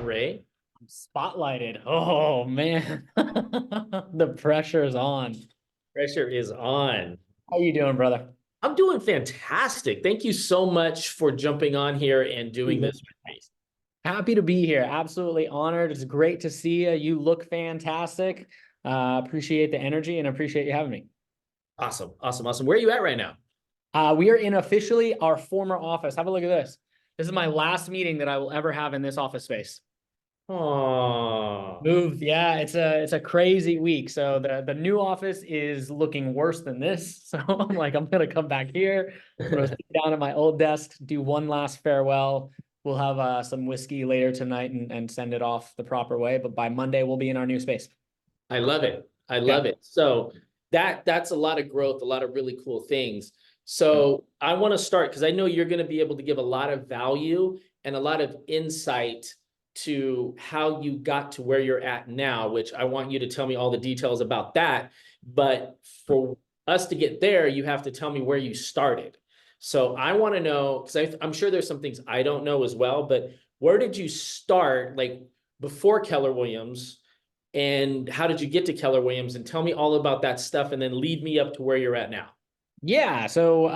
Ray? I'm spotlighted. Oh man. The pressure's on. Pressure is on. How you doing, brother? I'm doing fantastic. Thank you so much for jumping on here and doing Mhm. this with me. Happy to be here. Absolutely honored. It's great to see you. You look fantastic. Appreciate the energy and appreciate you having me. Awesome, awesome, awesome. Where are you at right now? We are in officially our former office. Have a look at this. This is my last meeting that I will ever have in this office space. Oh, Moved, yeah, it's a crazy week. So the new office is looking worse than this. So I'm like, I'm gonna come back here. I'm gonna sit down at my old desk, do one last farewell. We'll have some whiskey later tonight and send it off the proper way. But by Monday, we'll be in our new space. I love it. I Yeah. love it. So that's a lot of growth, a lot of really cool things. Yeah. So I want to start because I know you're going to be able to give a lot of value and a lot of insight to how you got to where you're at now, which I want you to tell me all the details about that. But for us to get there, you have to tell me where you started. So I want to know, because I'm sure there's some things I don't know as well, but where did you start, like before Keller Williams? And how did you get to Keller Williams? And tell me all about that stuff and then lead me up to where you're at now. Yeah. So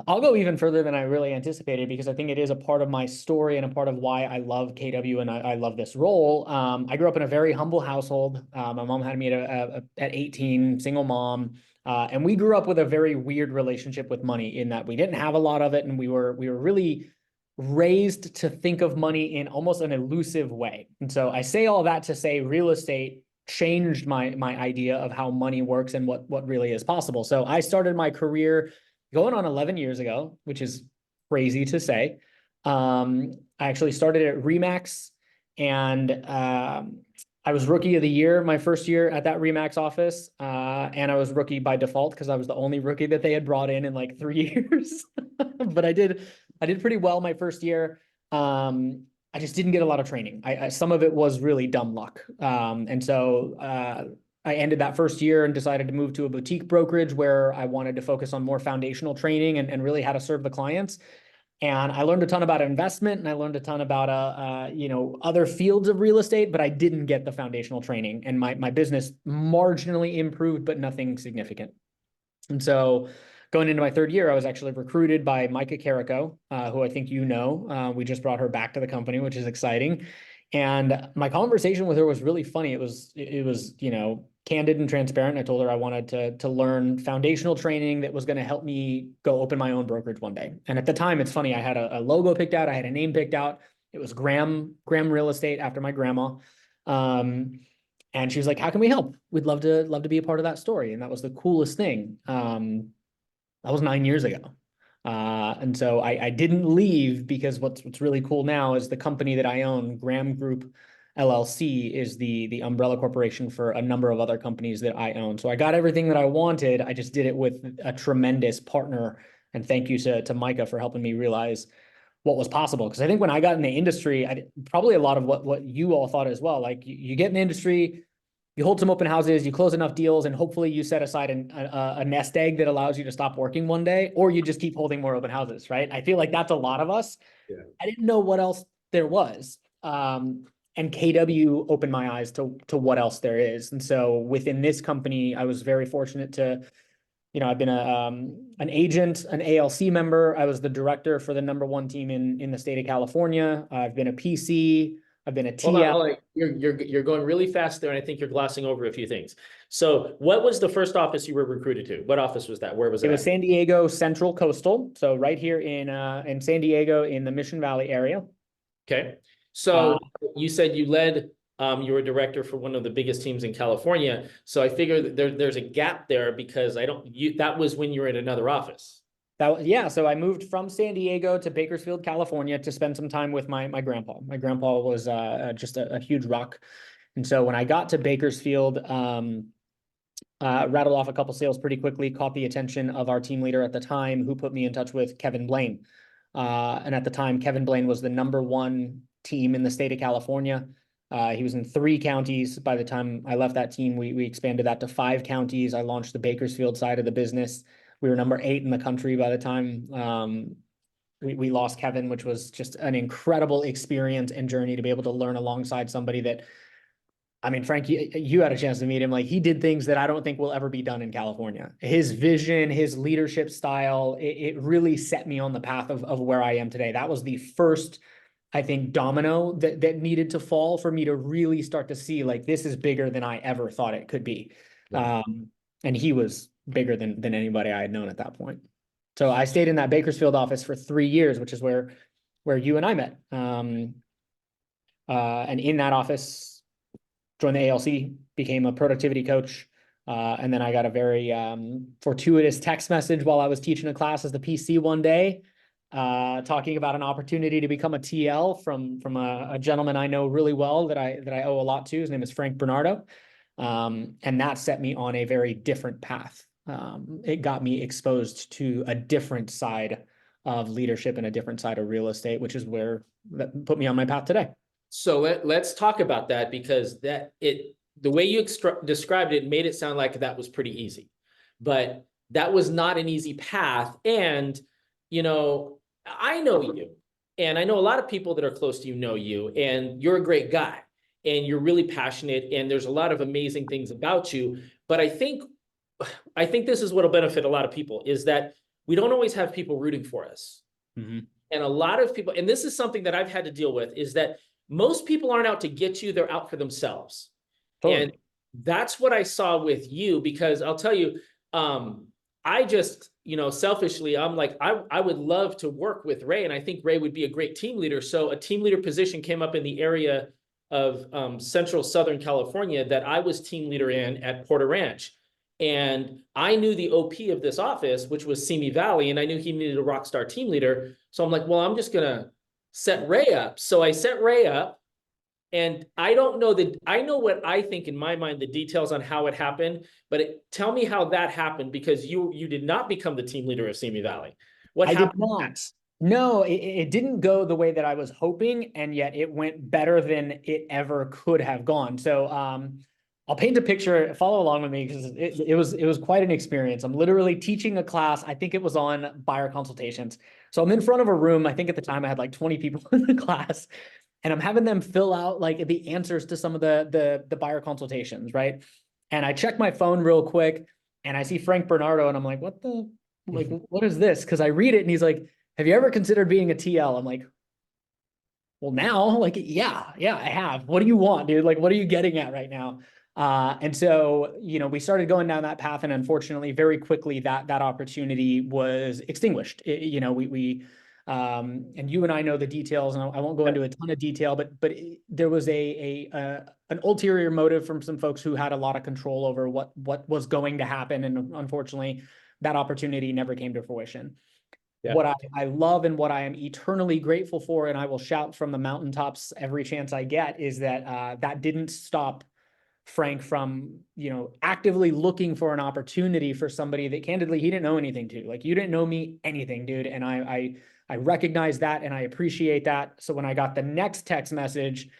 I'll go even further than I really anticipated because I think it is a part of my story and a part of why I love KW and I love this role. I grew up in a very humble household. My mom had me at 18, single mom. And we grew up with a very weird relationship with money in that we didn't have a lot of it and we were really raised to think of money in almost an elusive way. And so I say all that to say real estate changed my idea of how money works and what really is possible. So I started my career going on 11 years ago, which is crazy to say. I actually started at Remax and I was rookie of the year my first year at that Remax office. And I was rookie by default because I was the only rookie that they had brought in like 3 years. But I did pretty well my first year. I just didn't get a lot of training. Some of it was really dumb luck. And so I ended that first year and decided to move to a boutique brokerage where I wanted to focus on more foundational training and really how to serve the clients. And I learned a ton about investment and I learned a ton about other fields of real estate, but I didn't get the foundational training. And my business marginally improved, but nothing significant. And so going into my third year, I was actually recruited by Micah Carrico, who I think you know. We just brought her back to the company, which is exciting. And my conversation with her was really funny. It was candid and transparent. I told her I wanted to learn foundational training that was going to help me go open my own brokerage one day. And at the time, it's funny, I had a logo picked out, I had a name picked out. It was Graham Real Estate after my grandma. And she was like, "How can we help? We'd love to be a part of that story." And that was the coolest thing. That was 9 years ago. And so I didn't leave because what's really cool now is the company that I own, Graham Group LLC, is the umbrella corporation for a number of other companies that I own. So I got everything that I wanted. I just did it with a tremendous partner. And thank you to Micah for helping me realize what was possible. Because I think when I got in the industry, probably a lot of what you all thought as well. Like you get in the industry, you hold some open houses, you close enough deals, and hopefully you set aside a nest egg that allows you to stop working one day, or you just keep holding more open houses, right? I feel like that's a lot of us. Yeah. I didn't know what else there was. And KW opened my eyes to what else there is. And so within this company, I was very fortunate to, I've been an agent, an ALC member. I was the director for the #1 team in the state of California. I've been a PC. I've been a Hold on, TL. hold on. You're going really fast there, and I think you're glossing over a few things. So, what was the first office you were recruited to? What office was that? Where was It it was at? San Diego Central Coastal, so right here in San Diego in the Mission Valley area. Okay. Uh, So you said you led, you were director for one of the biggest teams in California. So I figure that there's a gap there because that was when you were in another office. yeah, so I moved from San Diego to Bakersfield, California, to spend some time with my grandpa. My grandpa was just a huge rock, and so when I got to Bakersfield, rattled off a couple sales pretty quickly, caught the attention of our team leader at the time, who put me in touch with Kevin Blaine. And at the time, Kevin Blaine was the #1 team in the state of California. He was in 3 counties. By the time I left that team, we expanded that to 5 counties. I launched the Bakersfield side of the business. We were #8 in the country by the time we lost Kevin, which was just an incredible experience and journey to be able to learn alongside somebody that, I mean, Frank, you had a chance to meet him. Like, he did things that I don't think will ever be done in California. His vision, his leadership style, it really set me on the path of where I am today. That was the first, I think, domino that needed to fall for me to really start to see, like, this is bigger than I ever thought it could be. Yeah. And he was bigger than anybody I had known at that point. So I stayed in that Bakersfield office for 3 years, which is where you and I met. And in that office, joined the ALC, became a productivity coach. And then I got a very fortuitous text message while I was teaching a class as the PC one day, talking about an opportunity to become a TL from a gentleman I know really well that I owe a lot to. His name is Frank Bernardo. And that set me on a very different path. It got me exposed to a different side of leadership and a different side of real estate, which is where that put me on my path today. So let's talk about that, because the way you described it made it sound like that was pretty easy, but that was not an easy path. And, I know you, and I know a lot of people that are close to know you, and you're a great guy, and you're really passionate, and there's a lot of amazing things about you. But I think this is what'll benefit a lot of people, is that we don't always have people rooting for us. Mm-hmm. And a lot of people, and this is something that I've had to deal with, is that most people aren't out to get you, they're out for themselves. Totally. And that's what I saw with you, because I'll tell you, I just, selfishly, I'm like, I would love to work with Ray, and I think Ray would be a great team leader. So a team leader position came up in the area of Central Southern California that I was team leader in at Porter Ranch. And I knew the OP of this office, which was Simi Valley, and I knew he needed a rock star team leader. So I'm like, well, I'm just going to set Ray up. So I set Ray up, and I don't know that I know what I think in my mind, the details on how it happened, but tell me how that happened, because you did not become the team leader of Simi Valley. What happened? I did not. No, it didn't go the way that I was hoping, and yet it went better than it ever could have gone. So I'll paint a picture, follow along with me, because it was quite an experience. I'm literally teaching a class. I think it was on buyer consultations. So I'm in front of a room. I think at the time I had like 20 people in the class, and I'm having them fill out like the answers to some of the buyer consultations, right? And I check my phone real quick, and I see Frank Bernardo, and I'm like, what is this? Because I read it, and he's like, have you ever considered being a TL? I'm like, well, now, like, yeah, I have. What do you want, dude? Like, what are you getting at right now? And so, we started going down that path, and unfortunately, very quickly, that opportunity was extinguished. And you and I know the details, and I won't go into a ton of detail, but there was an ulterior motive from some folks who had a lot of control over what was going to happen, and unfortunately, that opportunity never came to fruition. Yeah. What I love and what I am eternally grateful for, and I will shout from the mountaintops every chance I get, is that that didn't stop Frank from, actively looking for an opportunity for somebody that candidly he didn't know anything to. Like, you didn't know me anything, dude. And I recognize that, and I appreciate that. So when I got the next text message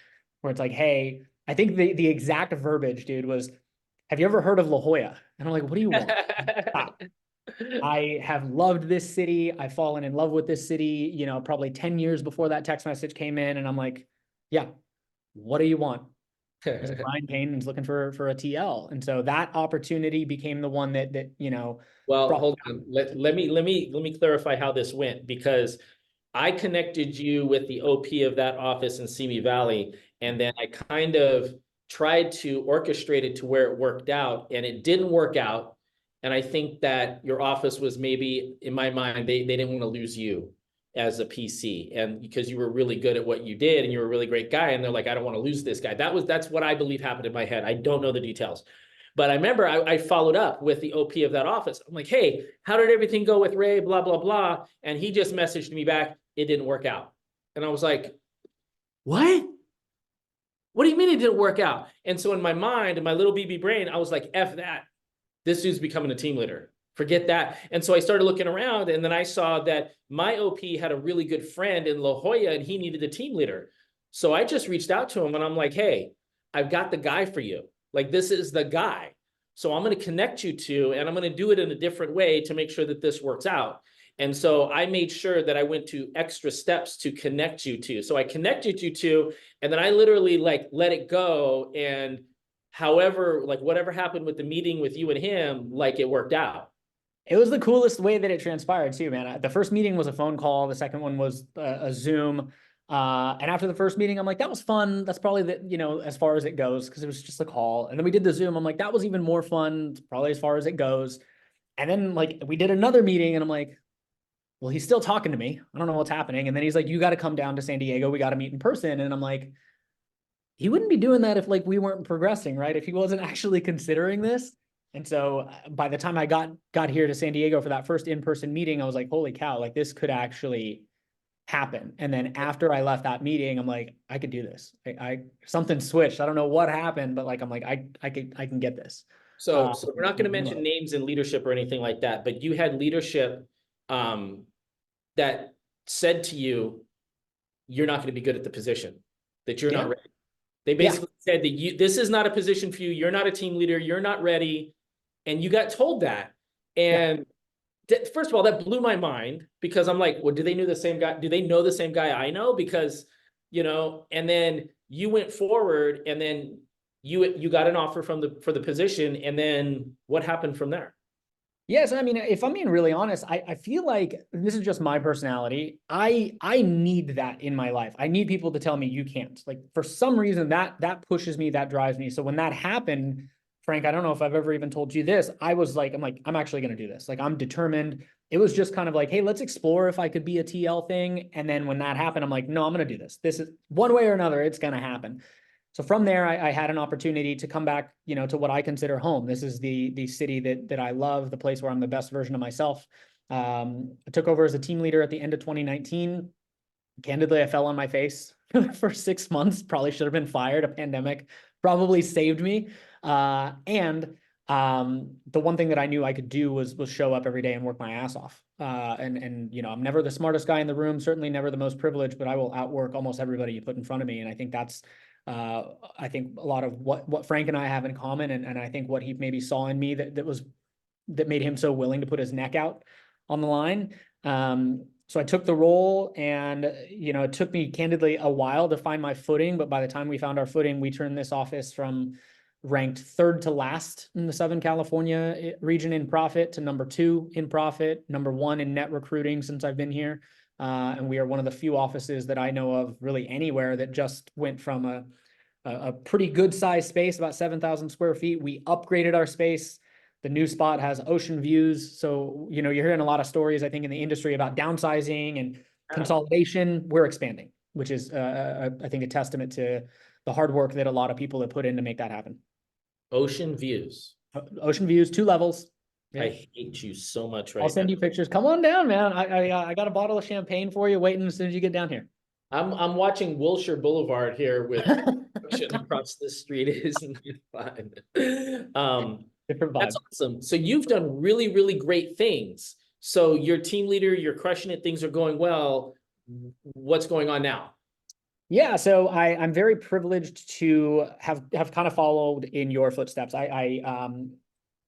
where it's like, hey, I think the exact verbiage, dude, was, have you ever heard of La Jolla? And I'm like, what do you want? I have loved this city. I've fallen in love with this city, probably 10 years before that text message came in. And I'm like, yeah, what do you want? Brian Payne is looking for a TL. And so that opportunity became the one that well, hold on. Let me clarify how this went, because I connected you with the OP of that office in Simi Valley, and then I kind of tried to orchestrate it to where it worked out, and it didn't work out. And I think that your office was, maybe in my mind, they didn't want to lose you as a PC, and because you were really good at what you did and you're a really great guy, and they're like, I don't want to lose this guy. That's what I believe happened in my head. I don't know the details, but I remember I followed up with the OP of that office. I'm like, hey, how did everything go with Ray, blah, blah, blah. And he just messaged me back, it didn't work out. And I was like, what do you mean it didn't work out? And so in my mind, in my little BB brain, I was like, F that. This dude's becoming a team leader. Forget that. And so I started looking around, and then I saw that my OP had a really good friend in La Jolla, and he needed a team leader. So I just reached out to him, and I'm like, hey, I've got the guy for you. Like, this is the guy. So I'm going to connect you to, and I'm going to do it in a different way to make sure that this works out. And so I made sure that I went to extra steps to connect you to. So I connected you to, and then I literally like let it go. And however, like whatever happened with the meeting with you and him, like it worked out. It was the coolest way that it transpired too, man. The first meeting was a phone call. The second one was a Zoom. And after the first meeting, I'm like, that was fun. That's probably as far as it goes, because it was just a call. And then we did the Zoom. I'm like, that was even more fun. It's probably as far as it goes. And then like we did another meeting, and I'm like, well, he's still talking to me. I don't know what's happening. And then he's like, you got to come down to San Diego. We got to meet in person. And I'm like, he wouldn't be doing that if like we weren't progressing, right? If he wasn't actually considering this. And so by the time I got here to San Diego for that first in-person meeting, I was like, holy cow, like this could actually happen. And then after I left that meeting, I'm like, I could do this. I something switched. I don't know what happened, but like I'm like, I can get this. So we're not going to mention names and leadership or anything like that, but you had leadership that said to you, you're not going to be good at the position, that you're not ready. They basically said that this is not a position for you. You're not a team leader. You're not ready. And you got told that. And first of all, that blew my mind, because I'm like, well, do they know the same guy? Do they know the same guy I know? Because, and then you went forward, and then you got an offer for the position. And then what happened from there? Yes, I mean, if I'm being really honest, I feel like this is just my personality. I need that in my life. I need people to tell me you can't. Like for some reason that pushes me, that drives me. So when that happened, Frank, I don't know if I've ever even told you this. I'm actually going to do this. Like I'm determined. It was just kind of like, hey, let's explore if I could be a TL thing. And then when that happened, I'm like, no, I'm going to do this. This is one way or another, it's going to happen. So from there, I had an opportunity to come back, to what I consider home. This is the city that I love, the place where I'm the best version of myself. I took over as a team leader at the end of 2019. Candidly, I fell on my face for 6 months. Probably should have been fired. A pandemic probably saved me. And the one thing that I knew I could do was show up every day and work my ass off. And I'm never the smartest guy in the room, certainly never the most privileged, but I will outwork almost everybody you put in front of me. And I think that's I think a lot of what Frank and I have in common, and I think what he maybe saw in me that made him so willing to put his neck out on the line. So I took the role, and it took me candidly a while to find my footing, but by the time we found our footing, we turned this office from ranked third to last in the Southern California region in profit to number 2 in profit, number 1 in net recruiting since I've been here. And we are one of the few offices that I know of really anywhere that just went from a pretty good sized space, about 7,000 square feet. We upgraded our space. The new spot has ocean views. So, you're hearing a lot of stories, I think, in the industry about downsizing and consolidation. We're expanding, which is, I think, a testament to the hard work that a lot of people have put in to make that happen. Ocean views. Ocean views, 2 levels. Yeah. I hate you so much I'll send you pictures. Come on down, man. I got a bottle of champagne for you waiting as soon as you get down here. I'm watching Wilshire Boulevard here with across the street. Isn't it fun? Different vibe. That's awesome. So you've done really, really great things. So you're team leader, you're crushing it, things are going well. What's going on now? Yeah, so I'm very privileged to have kind of followed in your footsteps.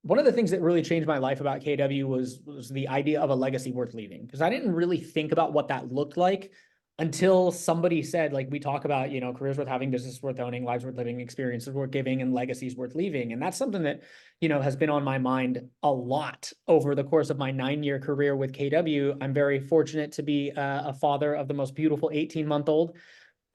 One of the things that really changed my life about KW was the idea of a legacy worth leaving, because I didn't really think about what that looked like until somebody said, like, we talk about, careers worth having, business worth owning, lives worth living, experiences worth giving, and legacies worth leaving. And that's something that, has been on my mind a lot over the course of my 9-year career with KW. I'm very fortunate to be a father of the most beautiful 18-month-old.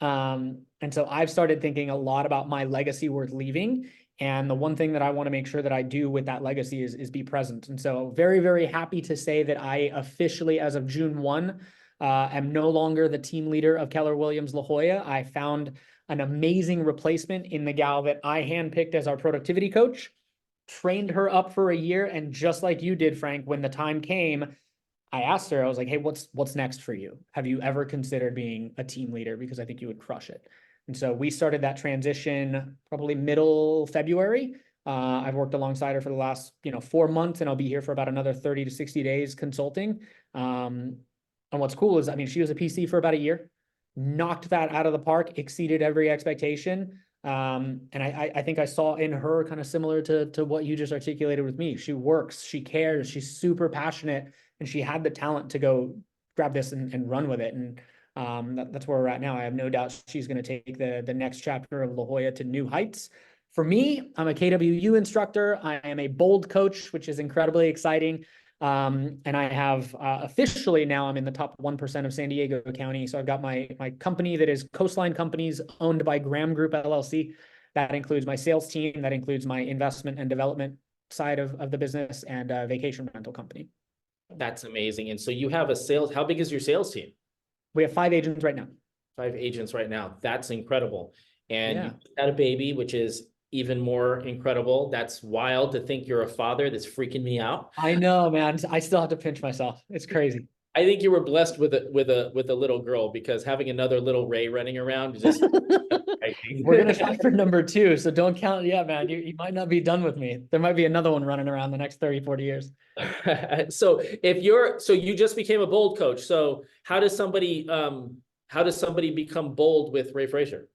And so I've started thinking a lot about my legacy worth leaving. And the one thing that I want to make sure that I do with that legacy is be present. And so very, very happy to say that I officially, as of June 1, am no longer the team leader of Keller Williams La Jolla. I found an amazing replacement in the gal that I handpicked as our productivity coach, trained her up for a year. And just like you did, Frank, when the time came, I asked her, I was like, hey, what's next for you? Have you ever considered being a team leader? Because I think you would crush it. And so we started that transition probably middle February. I've worked alongside her for the last, 4 months, and I'll be here for about another 30 to 60 days consulting. And what's cool is, she was a PC for about a year, knocked that out of the park, exceeded every expectation. And I think I saw in her kind of similar to what you just articulated with me. She works, she cares, she's super passionate, and she had the talent to go grab this and run with it. And that's where we're at now. I have no doubt she's going to take the next chapter of La Jolla to new heights. For me, I'm a KWU instructor. I am a bold coach, which is incredibly exciting. And I have officially now I'm in the top 1% of San Diego County. So I've got my company that is Coastline Companies owned by Graham Group LLC. That includes my sales team. That includes my investment and development side of the business, and a vacation rental company. That's amazing. And so you have a sales, how big is your sales team? We have 5 agents right now. 5 agents right now. That's incredible. And Yeah. you had a baby, which is even more incredible. That's wild to think you're a father. That's freaking me out. I know, man. I still have to pinch myself. It's crazy. I think you were blessed with a little girl, because having another little Ray running around is just We're gonna try for number 2, so don't count yet, man. You might not be done with me. There might be another one running around the next 30, 40 years. So you just became a bold coach. So how does somebody become bold with Ray Frazier?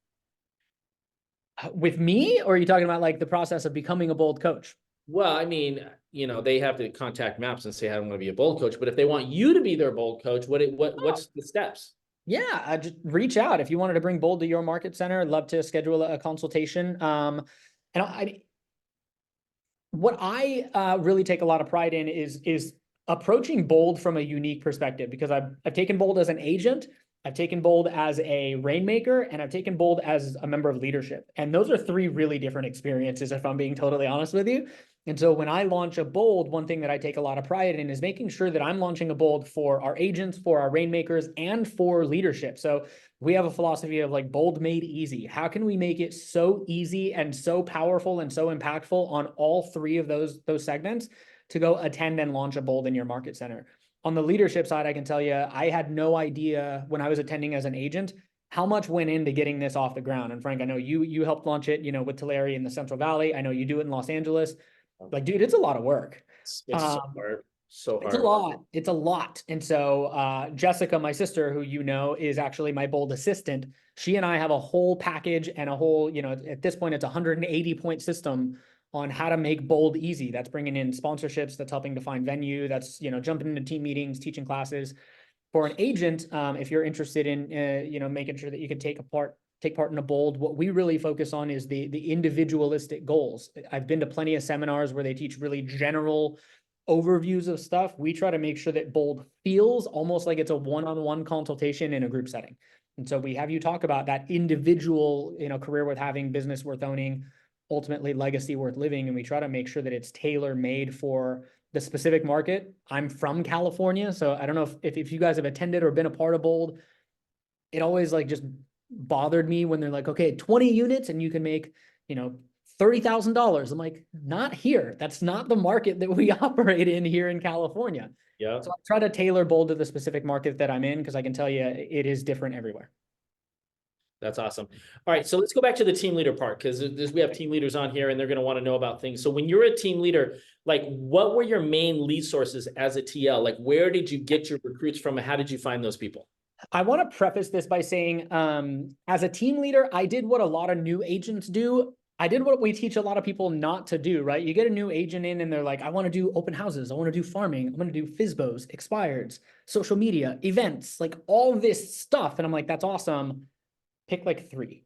With me, or are you talking about like the process of becoming a bold coach? Well, I mean, they have to contact Maps and say, I don't want to be a bold coach. But if they want you to be their bold coach, what's the steps? Yeah, just reach out if you wanted to bring bold to your market center. I'd love to schedule a consultation. And what I really take a lot of pride in is approaching bold from a unique perspective, because I've taken bold as an agent, I've taken bold as a rainmaker, and I've taken bold as a member of leadership. And those are 3 really different experiences, if I'm being totally honest with you. And so when I launch a bold, one thing that I take a lot of pride in is making sure that I'm launching a bold for our agents, for our rainmakers, and for leadership. So we have a philosophy of like bold made easy. How can we make it so easy and so powerful and so impactful on all 3 of those segments to go attend and launch a bold in your market center? On the leadership side, I can tell you, I had no idea when I was attending as an agent how much went into getting this off the ground. And Frank, I know you helped launch it, with Tulare in the Central Valley. I know you do it in Los Angeles. Like, dude, it's a lot of work. It's so hard. So hard. It's a lot. It's a lot. And so Jessica, my sister, who is actually my bold assistant, she and I have a whole package and a whole, at this point, it's a 180-point system on how to make bold easy. That's bringing in sponsorships, that's helping to find venue, that's, jumping into team meetings, teaching classes. For an agent, if you're interested in, making sure that you can take part in a bold, what we really focus on is the individualistic goals. I've been to plenty of seminars where they teach really general overviews of stuff. We try to make sure that bold feels almost like it's a one-on-one consultation in a group setting. And so we have you talk about that individual, career worth having, business worth owning, ultimately legacy worth living. And we try to make sure that it's tailor-made for the specific market. I'm from California, so I don't know if you guys have attended or been a part of bold. It always like just bothered me when they're like, okay, 20 units and you can make, $30,000. I'm like, not here. That's not the market that we operate in here in California. Yeah. So I try to tailor bold to the specific market that I'm in, because I can tell you it is different everywhere. That's awesome. All right, so let's go back to the team leader part, because we have team leaders on here and they're going to want to know about things. So when you're a team leader, like what were your main lead sources as a TL? Like where did you get your recruits from, and how did you find those people? I want to preface this by saying, as a team leader, I did what a lot of new agents do. I did what we teach a lot of people not to do, right? You get a new agent in and they're like, I want to do open houses. I want to do farming. I'm going to do FSBOs, expireds, social media, events, like all this stuff. And I'm like, that's awesome. Pick like 3.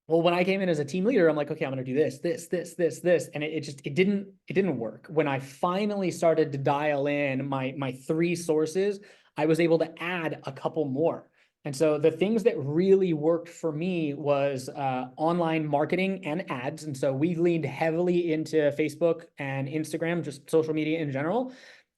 Well, when I came in as a team leader, I'm like, okay, I'm going to do this. And it didn't work. When I finally started to dial in my 3 sources, I was able to add a couple more. And so the things that really worked for me was online marketing and ads. And so we leaned heavily into Facebook and Instagram, just social media in general,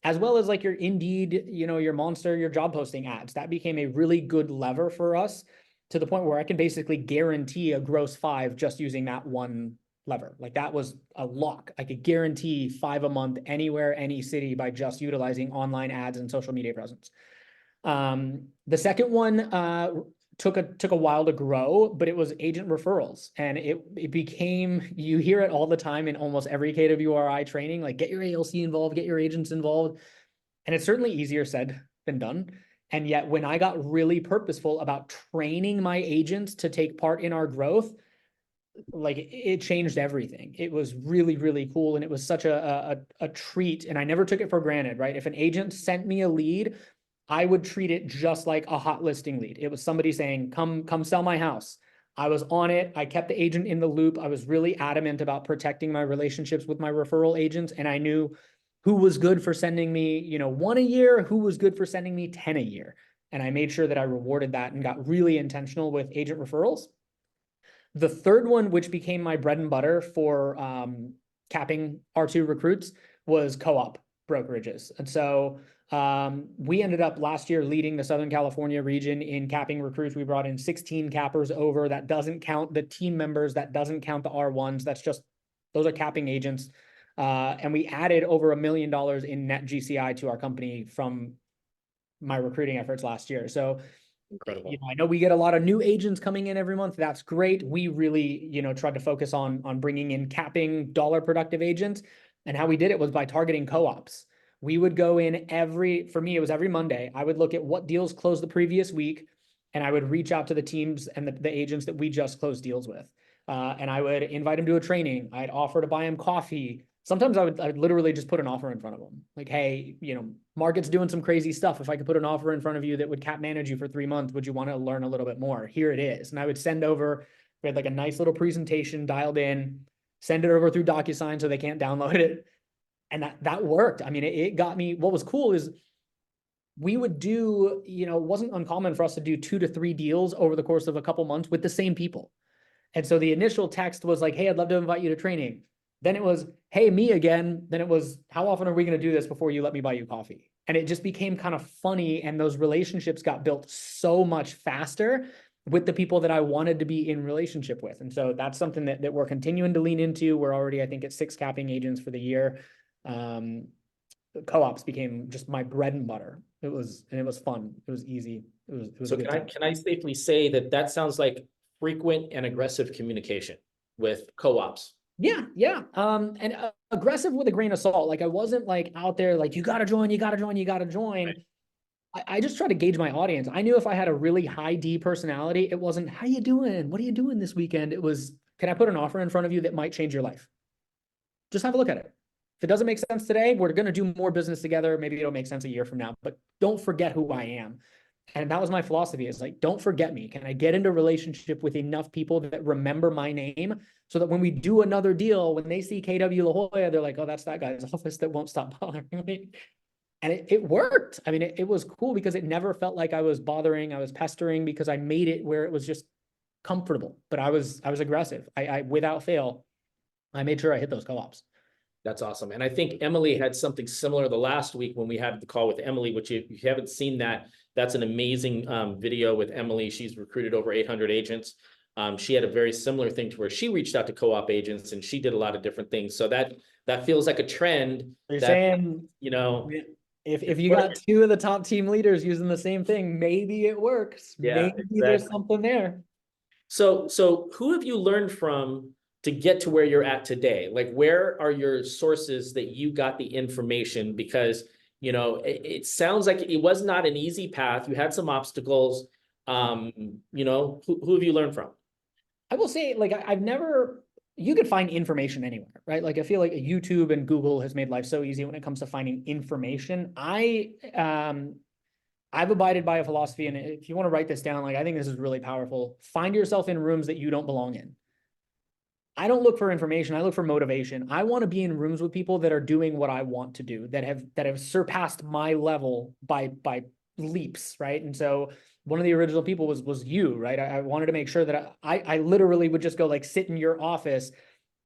as well as like your Indeed, your Monster, your job posting ads. That became a really good lever for us, to the point where I can basically guarantee a gross 5 just using that one lever. Like that was a lock. I could guarantee 5 a month anywhere, any city, by just utilizing online ads and social media presence. The second one took a while to grow, but it was agent referrals. And it became, you hear it all the time in almost every KWRI training, like get your ALC involved, get your agents involved. And it's certainly easier said than done. And yet when I got really purposeful about training my agents to take part in our growth, like it changed everything. It was really, really cool. And it was such a treat. And I never took it for granted, right? If an agent sent me a lead, I would treat it just like a hot listing lead. It was somebody saying, come sell my house. I was on it. I kept the agent in the loop. I was really adamant about protecting my relationships with my referral agents. And I knew who was good for sending me, one a year, who was good for sending me 10 a year. And I made sure that I rewarded that and got really intentional with agent referrals. The third one, which became my bread and butter for capping R2 recruits, was co-op brokerages. And so we ended up last year leading the Southern California region in capping recruits. We brought in 16 cappers over. That doesn't count the team members. That doesn't count the R1s. Those are capping agents. And we added over $1 million in net GCI to our company from my recruiting efforts last year. So Incredible. I know we get a lot of new agents coming in every month. That's great. We really, tried to focus on bringing in capping dollar productive agents. And how we did it was by targeting co-ops. We would go in for me, it was every Monday. I would look at what deals closed the previous week, and I would reach out to the teams and the agents that we just closed deals with. And I would invite them to a training. I'd offer to buy them coffee. Sometimes I'd literally just put an offer in front of them. Like, hey, market's doing some crazy stuff. If I could put an offer in front of you that would cap manage you for 3 months, would you want to learn a little bit more? Here it is. And I would send over, we had like a nice little presentation dialed in, send it over through DocuSign so they can't download it. And that worked. I mean, it got me. What was cool is we would do, it wasn't uncommon for us to do 2 to 3 deals over the course of a couple months with the same people. And so the initial text was like, hey, I'd love to invite you to training. Then it was, hey, me again. Then it was, how often are we going to do this before you let me buy you coffee? And it just became kind of funny. And those relationships got built so much faster with the people that I wanted to be in relationship with. And so that's something that we're continuing to lean into. We're already, I think, at 6 capping agents for the year. Co-ops became just my bread and butter. It was fun. It was easy. It was So good. can I safely say that sounds like frequent and aggressive communication with co-ops? Yeah. And aggressive with a grain of salt. Like I wasn't like out there like, you gotta join. Right. I just try to gauge my audience. I knew if I had a really high D personality, it wasn't, how you doing? What are you doing this weekend? It was, can I put an offer in front of you that might change your life? Just have a look at it. If it doesn't make sense today, we're going to do more business together. Maybe it'll make sense a year from now, but don't forget who I am. And that was my philosophy, is like, don't forget me. Can I get into a relationship with enough people that remember my name so that when we do another deal, when they see KW La Jolla, they're like, oh, that's that guy's office that won't stop bothering me. And it worked. I mean, it was cool because it never felt like I was bothering, I was pestering, because I made it where it was just comfortable, but I was aggressive. I without fail, I made sure I hit those co-ops. That's awesome. And I think Emily had something similar the last week when we had the call with Emily, which if you haven't seen that, that's an amazing video with Emily. She's recruited over 800 agents. She had a very similar thing to where she reached out to co-op agents and she did a lot of different things. So that feels like a trend. You're that, saying, if you got 2 of the top team leaders using the same thing, maybe it works. Yeah, Maybe exactly. there's something there. So who have you learned from to get to where you're at today? Like, where are your sources that you got the information? Because, it sounds like it was not an easy path. You had some obstacles. Who have you learned from? I will say, like, you could find information anywhere, right? Like, I feel like YouTube and Google has made life so easy when it comes to finding information. I've abided by a philosophy, and if you want to write this down, like, I think this is really powerful. Find yourself in rooms that you don't belong in. I don't look for information. I look for motivation. I want to be in rooms with people that are doing what I want to do, that have surpassed my level by leaps, right? And so one of the original people was you, right? I wanted to make sure that I literally would just go like sit in your office.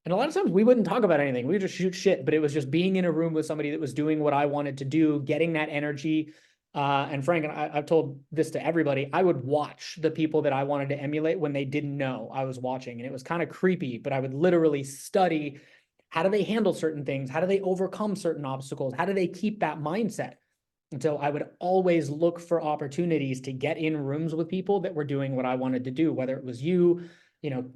And a lot of times we wouldn't talk about anything. We would just shoot shit, but it was just being in a room with somebody that was doing what I wanted to do, getting that energy. And Frank, and I've told this to everybody, I would watch the people that I wanted to emulate when they didn't know I was watching. And it was kind of creepy, but I would literally study, how do they handle certain things? How do they overcome certain obstacles? How do they keep that mindset? And so I would always look for opportunities to get in rooms with people that were doing what I wanted to do, whether it was you,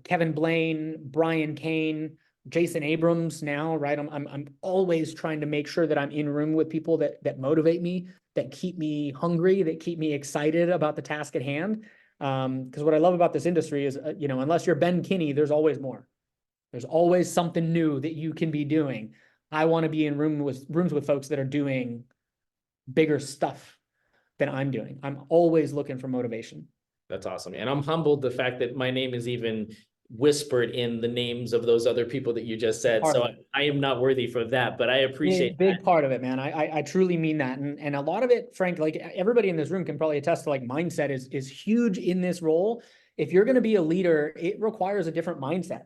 Kevin Blaine, Brian Kane, Jason Abrams now, right? I'm always trying to make sure that I'm in room with people that motivate me, that keep me hungry, that keep me excited about the task at hand. Because what I love about this industry is, unless you're Ben Kinney, there's always more. There's always something new that you can be doing. I want to be in rooms with folks that are doing bigger stuff than I'm doing. I'm always looking for motivation. That's awesome. And I'm humbled the fact that my name is even whispered in the names of those other people that you just said. So I am not worthy for that, but I appreciate big that. part of it, man. I truly mean that. And a lot of it, Frank, like everybody in this room can probably attest to, like, mindset is huge in this role. If you're going to be a leader, it requires a different mindset.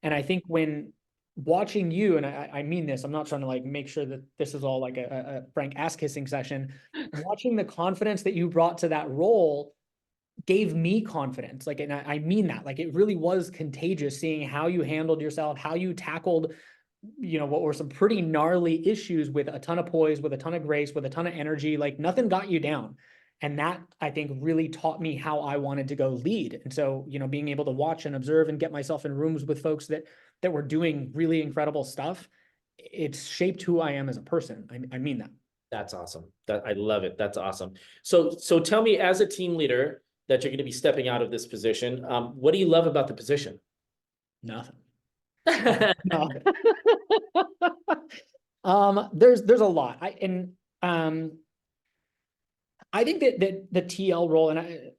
And I think when watching you, and I mean this, I'm not trying to like make sure that this is all like a Frank ass kissing session. Watching the confidence that you brought to that role gave me confidence. Like, and I mean that, like, it really was contagious seeing how you handled yourself, how you tackled, what were some pretty gnarly issues with a ton of poise, with a ton of grace, with a ton of energy. Like, nothing got you down. And that, I think, really taught me how I wanted to go lead. And so, being able to watch and observe and get myself in rooms with folks that were doing really incredible stuff, it's shaped who I am as a person. I mean that. That's awesome. I love it. That's awesome. So tell me, as a team leader that you're going to be stepping out of this position, what do you love about the position? Nothing. No. There's a lot. I think that the TL role, and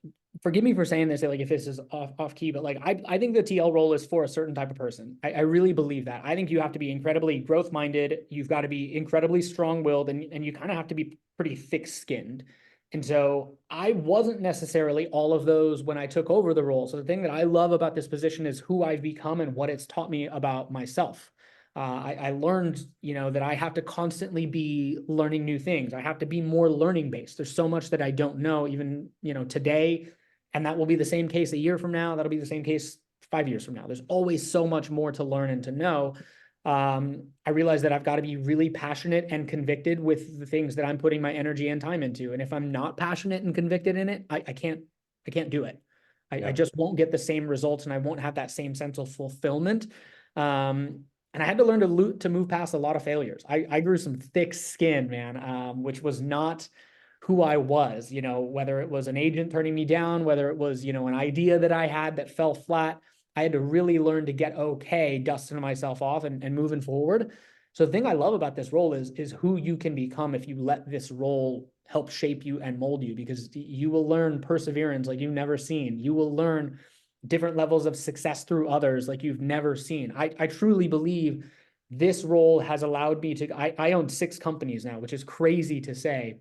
forgive me for saying this, like, if this is off key, but like, I think the TL role is for a certain type of person. I really believe that. I think you have to be incredibly growth minded. You've got to be incredibly strong willed, and you kind of have to be pretty thick skinned. And so I wasn't necessarily all of those when I took over the role. So the thing that I love about this position is who I've become and what it's taught me about myself. I learned, that I have to constantly be learning new things. I have to be more learning based. There's so much that I don't know even, today. And that will be the same case a year from now. That'll be the same case 5 years from now. There's always so much more to learn and to know. I realize that I've got to be really passionate and convicted with the things that I'm putting my energy and time into. And if I'm not passionate and convicted in it, I can't do it. I just won't get the same results, and I won't have that same sense of fulfillment. And I had to learn to move past a lot of failures. I grew some thick skin, man, which was not who I was, whether it was an agent turning me down, whether it was, an idea that I had that fell flat. I had to really learn to get okay, dusting myself off and moving forward. So the thing I love about this role is who you can become if you let this role help shape you and mold you, because you will learn perseverance like you've never seen. You will learn different levels of success through others like you've never seen. I truly believe this role has allowed me to, I own 6 companies now, which is crazy to say.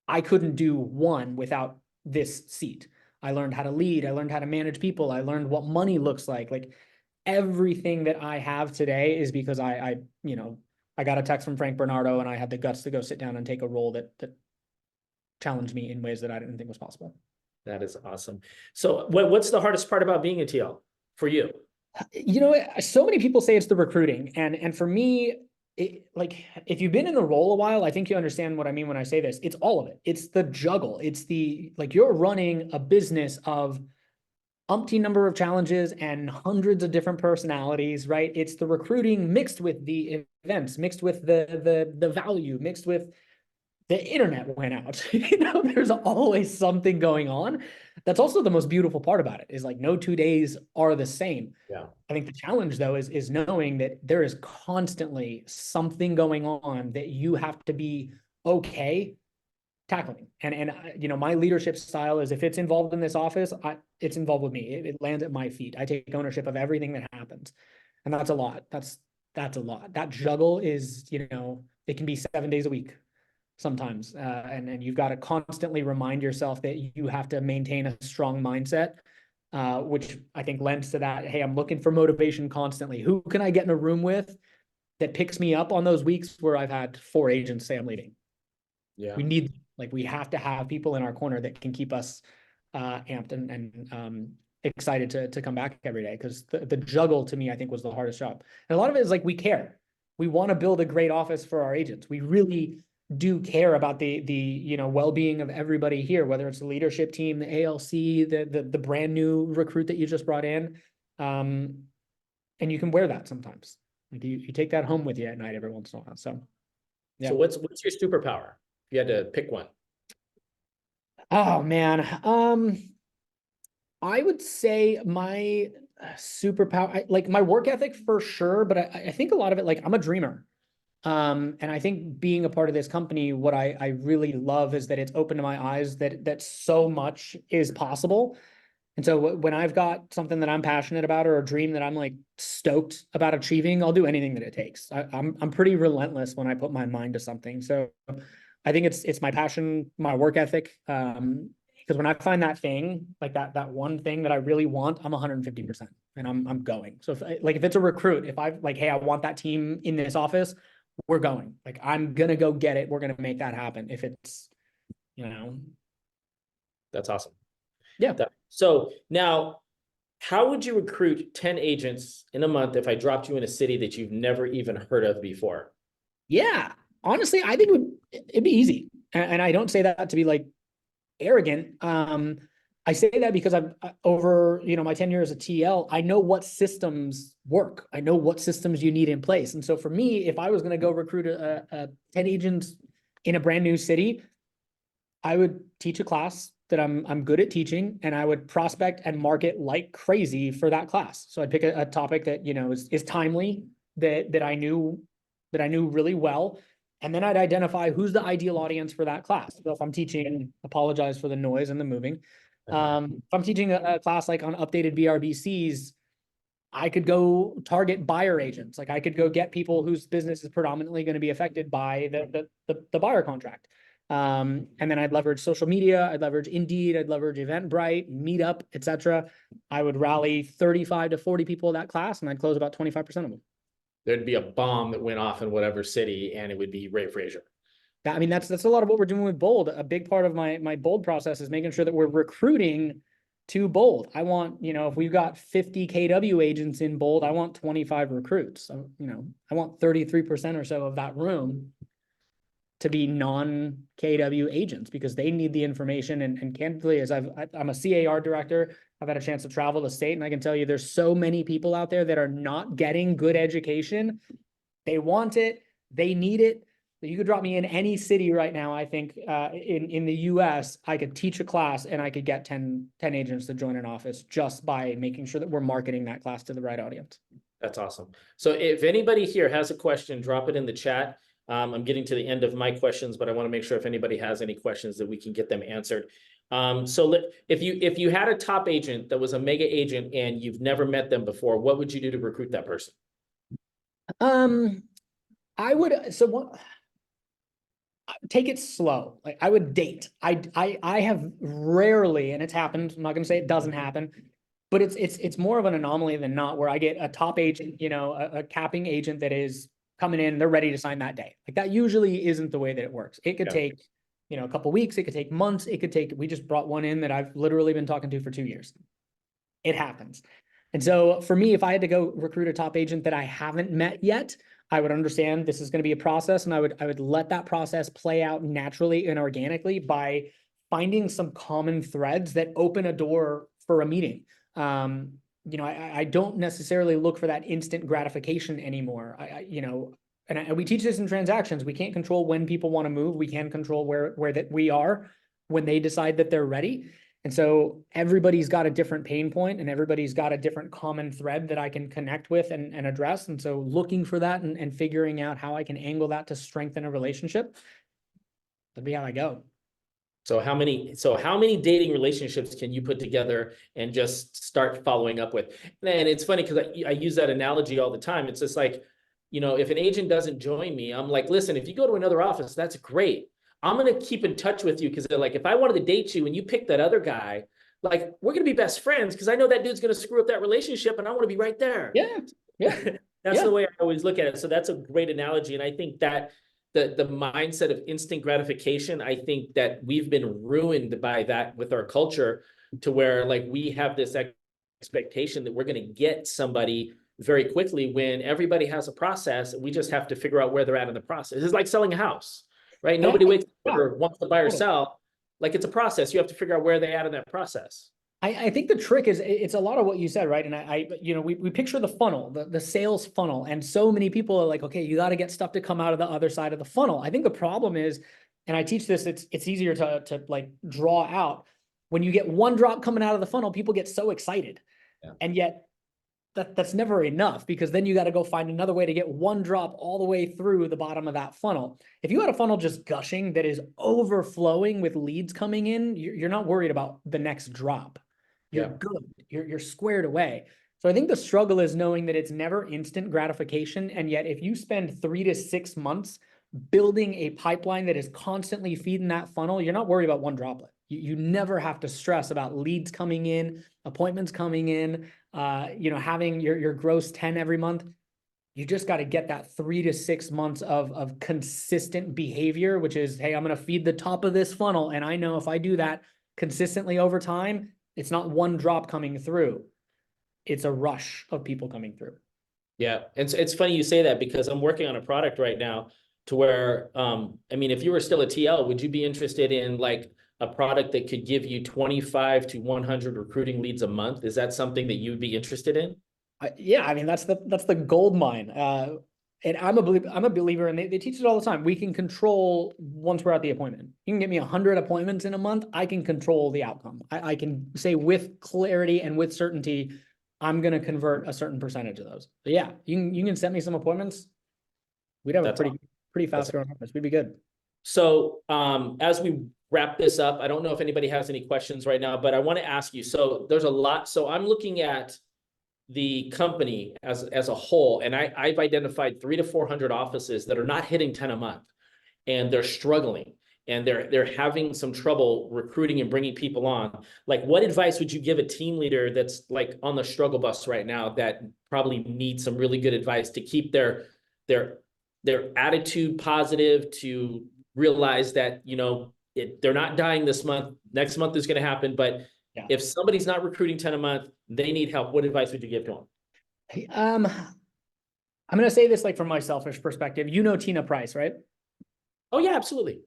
I couldn't do one without this seat. I learned how to lead. I learned how to manage people. I learned what money looks like. Like, everything that I have today is because I got a text from Frank Bernardo, and I had the guts to go sit down and take a role that challenged me in ways that I didn't think was possible. That is awesome. So what's the hardest part about being a TL for you? So many people say it's the recruiting, and for me, like, if you've been in the role a while, I think you understand what I mean when I say this. It's all of it. It's the juggle. It's like, you're running a business of umpteen number of challenges and hundreds of different personalities, right? It's the recruiting mixed with the events, mixed with the value, mixed with the internet went out. There's always something going on. That's also the most beautiful part about it, is like, no 2 days are the same. Yeah. I think the challenge, though, is knowing that there is constantly something going on that you have to be okay tackling. And my leadership style is, if it's involved in this office, it's involved with me. It lands at my feet. I take ownership of everything that happens. And that's a lot. That's a lot. That juggle is, it can be 7 days a week sometimes. And you've got to constantly remind yourself that you have to maintain a strong mindset, which I think lends to that. Hey, I'm looking for motivation constantly. Who can I get in a room with that picks me up on those weeks where I've had 4 agents say I'm leaving? Yeah. We have to have people in our corner that can keep us amped and excited to come back every day. Because the juggle, to me, I think, was the hardest job. And a lot of it is like, we care. We want to build a great office for our agents. We really do care about the well-being of everybody here, whether it's the leadership team, the ALC, the brand new recruit that you just brought in. And you can wear that sometimes. Like, you take that home with you at night every once in a while. So yeah. So what's your superpower? If you had to pick one. Oh man. I would say my superpower, like my work ethic for sure, but I think a lot of it, like I'm a dreamer. And I think being a part of this company, what I really love is that it's opened my eyes that so much is possible. And so when I've got something that I'm passionate about or a dream that I'm like stoked about achieving, I'll do anything that it takes. I'm pretty relentless when I put my mind to something. So I think it's my passion, my work ethic. Because when I find that thing, like that one thing that I really want, I'm 150% and I'm going. So if it's a recruit, if I like, hey, I want that team in this office, we're going. Like I'm gonna go get it. We're gonna make that happen. If it's, you know, That's awesome. yeah. So now, how would you recruit 10 agents in a month if I dropped you in a city that you've never even heard of before? Yeah, honestly, I think it'd be easy, and I don't say that to be like arrogant. I say that because I've over my tenure as a TL, I know what systems work. I know what systems you need in place, and so for me, if I was going to go recruit a 10 agents in a brand new city, I would teach a class that I'm good at teaching, and I would prospect and market like crazy for that class. So I'd pick a topic that is timely, that I knew really well, and then I'd identify who's the ideal audience for that class. So if I'm teaching, apologize for the noise and the moving. If I'm teaching a class like on updated BRBCs, I could go target buyer agents. Like I could go get people whose business is predominantly going to be affected by the buyer contract. And then I'd leverage social media, I'd leverage Indeed, I'd leverage Eventbrite, Meetup, etc. I would rally 35 to 40 people in that class, and I'd close about 25% of them. There'd be a bomb that went off in whatever city, and it would be Ray Frazier. I mean, that's a lot of what we're doing with Bold. A big part of my Bold process is making sure that we're recruiting to Bold. I want, if we've got 50 KW agents in Bold, I want 25 recruits. So, I want 33% or so of that room to be non-KW agents because they need the information. And candidly, as I'm a CAR director, I've had a chance to travel the state, and I can tell you there's so many people out there that are not getting good education. They want it, they need it. You could drop me in any city right now. I think in the US, I could teach a class and I could get 10 agents to join an office just by making sure that we're marketing that class to the right audience. That's awesome. So if anybody here has a question, drop it in the chat. I'm getting to the end of my questions, but I want to make sure if anybody has any questions that we can get them answered. So if you had a top agent that was a mega agent and you've never met them before, what would you do to recruit that person? I would take it slow. Like I would date. I have rarely, and it's happened, I'm not gonna say it doesn't happen, but it's more of an anomaly than not, where I get a top agent, a capping agent that is coming in, they're ready to sign that day. Like that usually isn't the way that it works. It could take, a couple weeks, it could take months, we just brought one in that I've literally been talking to for 2 years. It happens. And so for me, if I had to go recruit a top agent that I haven't met yet, I would understand this is going to be a process, and I would let that process play out naturally and organically by finding some common threads that open a door for a meeting. I don't necessarily look for that instant gratification anymore. We teach this in transactions. We can't control when people want to move. We can control where that we are when they decide that they're ready. And so everybody's got a different pain point, and everybody's got a different common thread that I can connect with and address. And so looking for that and figuring out how I can angle that to strengthen a relationship, that'd be how I go. So how many dating relationships can you put together and just start following up with? And it's funny because I use that analogy all the time. It's just like, if an agent doesn't join me, I'm like, listen, if you go to another office, that's great. I'm going to keep in touch with you because they're like, if I wanted to date you and you pick that other guy, like we're going to be best friends because I know that dude's going to screw up that relationship and I want to be right there. Yeah. That's the way I always look at it. So that's a great analogy. And I think that the mindset of instant gratification, I think that we've been ruined by that with our culture, to where like we have this expectation that we're going to get somebody very quickly when everybody has a process. We just have to figure out where they're at in the process. It's like selling a house, right? Nobody wakes up or wants to buy or sell. Like it's a process. You have to figure out where they're at in that process. I think the trick is it's a lot of what you said, right? And we picture the funnel, the sales funnel, and so many people are like, okay, you got to get stuff to come out of the other side of the funnel. I think the problem is, and I teach this, it's easier to like draw out. when you get one drop coming out of the funnel, people get so excited. Yeah. And yet that's never enough, because then you got to go find another way to get one drop all the way through the bottom of that funnel. If you had a funnel just gushing that is overflowing with leads coming in, you're not worried about the next drop. You're good. You're squared away. So I think the struggle is knowing that it's never instant gratification. And yet if you spend 3 to 6 months building a pipeline that is constantly feeding that funnel, you're not worried about one droplet. You never have to stress about leads coming in, appointments coming in, having your gross 10 every month. You just got to get that 3 to 6 months of consistent behavior, which is, hey, I'm going to feed the top of this funnel. And I know if I do that consistently over time, it's not one drop coming through. It's a rush of people coming through. Yeah. And it's funny you say that, because I'm working on a product right now to where, if you were still a TL, would you be interested in like a product that could give you 25 to 100 recruiting leads a month? Is that something that you'd be interested in? Yeah, that's the gold mine. And I'm a believer, and they teach it all the time. We can control once we're at the appointment. You can get me 100 appointments in a month. I can control the outcome. I can say with clarity and with certainty, I'm going to convert a certain percentage of those. So yeah, you can set me some appointments. We'd have a pretty fast growing business. We'd be good. So as we wrap this up, I don't know if anybody has any questions right now, but I want to ask you. So there's a lot. So I'm looking at the company as a whole, and I've identified 300 to 400 offices that are not hitting 10 a month, and they're struggling, and they're having some trouble recruiting and bringing people on. Like, what advice would you give a team leader that's like on the struggle bus right now, that probably needs some really good advice to keep their attitude positive, to realize that, they're not dying this month, next month is going to happen, but if somebody's not recruiting 10 a month, they need help. What advice would you give to them? I'm going to say this like from my selfish perspective. Tina Price, right? Oh yeah, absolutely.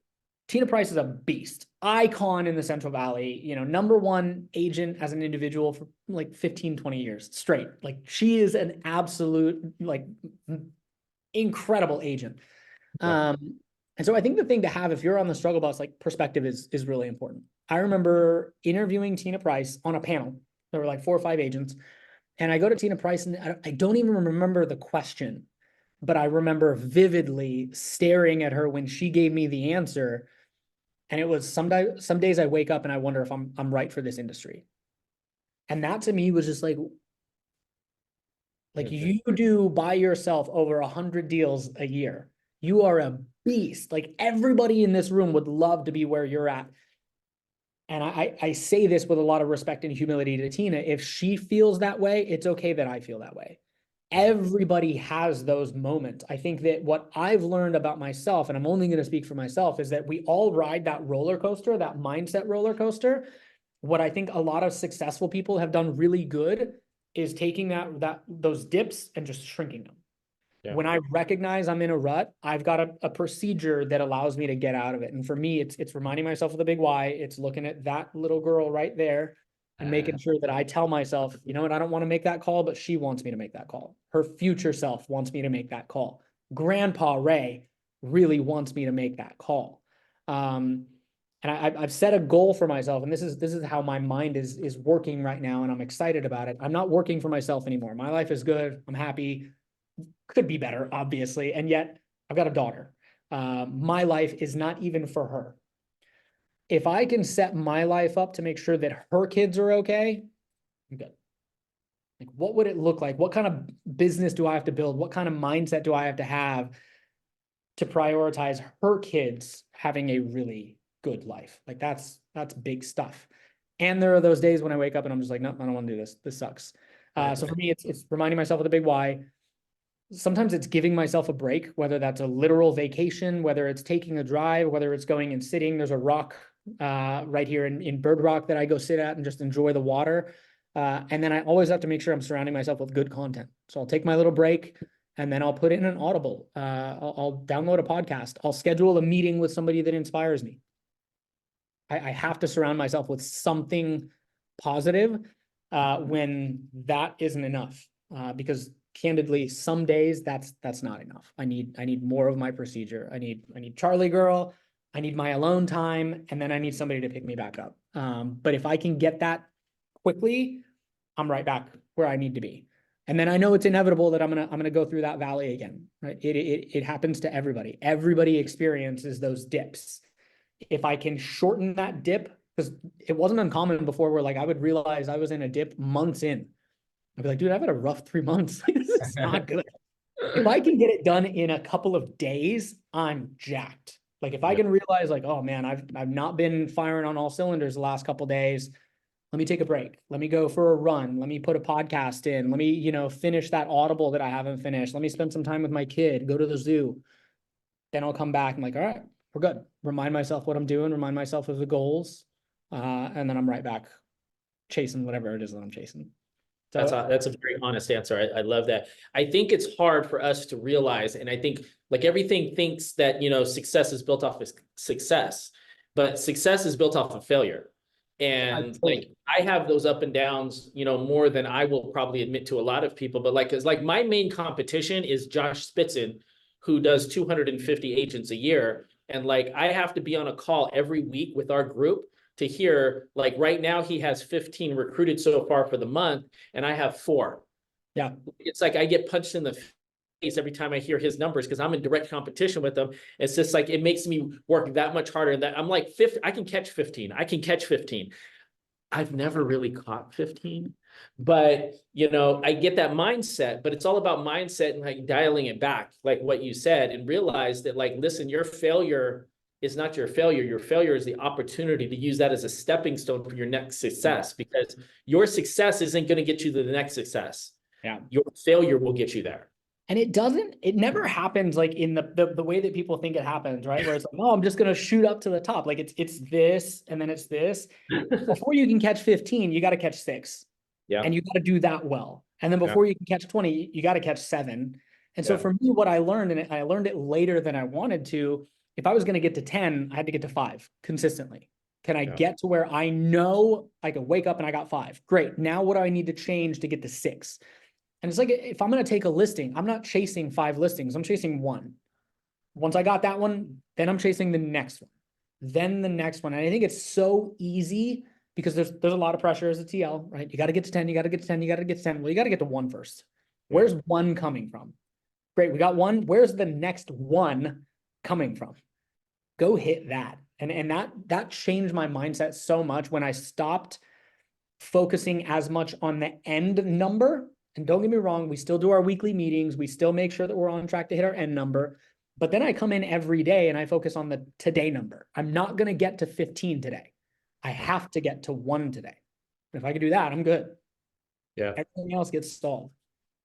Tina Price is a beast, icon in the Central Valley, number one agent as an individual for like 15, 20 years straight. Like, she is an absolute, like, incredible agent. Yeah. And so I think the thing to have, if you're on the struggle bus, like, perspective is really important. I remember interviewing Tina Price on a panel. There were like 4 or 5 agents. And I go to Tina Price, and I don't even remember the question, but I remember vividly staring at her when she gave me the answer. And it was some days I wake up and I wonder if I'm right for this industry. And that to me was just like you do by yourself over 100 deals a year. You are a beast. Like, everybody in this room would love to be where you're at. And I say this with a lot of respect and humility to Tina. If she feels that way, it's okay that I feel that way. Everybody has those moments. I think that what I've learned about myself, and I'm only going to speak for myself, is that we all ride that roller coaster, that mindset roller coaster. What I think a lot of successful people have done really good is taking those dips and just shrinking them. Yeah. When I recognize I'm in a rut, I've got a procedure that allows me to get out of it. And for me, it's reminding myself of the big why. It's looking at that little girl right there and making sure that I tell myself, you know what, I don't want to make that call, but she wants me to make that call. Her future self wants me to make that call. Grandpa Ray really wants me to make that call. And I've set a goal for myself, and this is how my mind is working right now, and I'm excited about it. I'm not working for myself anymore. My life is good. I'm happy. Could be better, obviously, and yet I've got a daughter. My life is not even for her. If I can set my life up to make sure that her kids are okay, I'm good. Like, what would it look like? What kind of business do I have to build? What kind of mindset do I have to prioritize her kids having a really good life? Like, that's big stuff. And there are those days when I wake up and I'm just like, no, I don't want to do this. This sucks. So for me, it's reminding myself of the big why. Sometimes it's giving myself a break, whether that's a literal vacation, whether it's taking a drive, whether it's going and sitting. There's a rock right here in Bird Rock that I go sit at and just enjoy the water. And then I always have to make sure I'm surrounding myself with good content. So I'll take my little break, and then I'll put in an Audible. I'll download a podcast. I'll schedule a meeting with somebody that inspires me. I have to surround myself with something positive when that isn't enough, because candidly, some days that's not enough. I need more of my procedure. I need Charlie girl. I need my alone time, and then I need somebody to pick me back up. But if I can get that quickly, I'm right back where I need to be. And then I know it's inevitable that I'm gonna go through that valley again, right? It happens to everybody. Everybody experiences those dips. If I can shorten that dip, because it wasn't uncommon before where like I would realize I was in a dip months in. I'd be like, dude, I've had a rough 3 months. This is not good. If I can get it done in a couple of days, I'm jacked. Like if I can realize like, oh man, I've not been firing on all cylinders the last couple of days. Let me take a break. Let me go for a run. Let me put a podcast in. Let me, finish that Audible that I haven't finished. Let me spend some time with my kid, go to the zoo. Then I'll come back and like, all right, we're good. Remind myself what I'm doing, remind myself of the goals. And then I'm right back chasing whatever it is that I'm chasing. So That's a very honest answer. I love that. I think it's hard for us to realize, and I think like everything thinks that, success is built off of success, but success is built off of failure. And like I have those up and downs, more than I will probably admit to a lot of people. But like, it's like my main competition is Josh Spitzin, who does 250 agents a year. And like I have to be on a call every week with our group to hear, like right now he has 15 recruited so far for the month, and I have 4. yeah, It's like I get punched in the face every time I hear his numbers because I'm in direct competition with them. It's just like it makes me work that much harder. That I'm like 50, I can catch 15. I can catch 15. I've never really caught 15, but I get that mindset, but it's all about mindset and like dialing it back, like what you said, and realize that like, listen, your failure is not your failure. Your failure is the opportunity to use that as a stepping stone for your next success, because your success isn't going to get you to the next success. yeah. Your failure will get you there. And it never happens like in the way that people think it happens, right? Where it's like, oh, I'm just gonna shoot up to the top. Like it's this and then it's this. Before you can catch 15, you got to catch 6. Yeah. And you got to do that well. And then before you can catch 20, you got to catch 7. And so for me, what I learned, and I learned it later than I wanted to, if I was going to get to 10, I had to get to 5 consistently. Can I get to where I know I can wake up and I got 5? Great. Now what do I need to change to get to 6? And it's like, if I'm going to take a listing, I'm not chasing 5 listings. I'm chasing 1. Once I got that one, then I'm chasing the next one, then the next one. And I think it's so easy because there's a lot of pressure as a TL, right? You got to get to 10, you got to get to 10, you got to get to 10. Well, you got to get to 1 first. Where's 1 coming from? Great, we got 1. Where's the next 1 coming from? Go hit that. And that changed my mindset so much when I stopped focusing as much on the end number. And don't get me wrong, we still do our weekly meetings. We still make sure that we're on track to hit our end number. But then I come in every day and I focus on the today number. I'm not going to get to 15 today. I have to get to 1 today. If I can do that, I'm good. Yeah. Everything else gets stalled.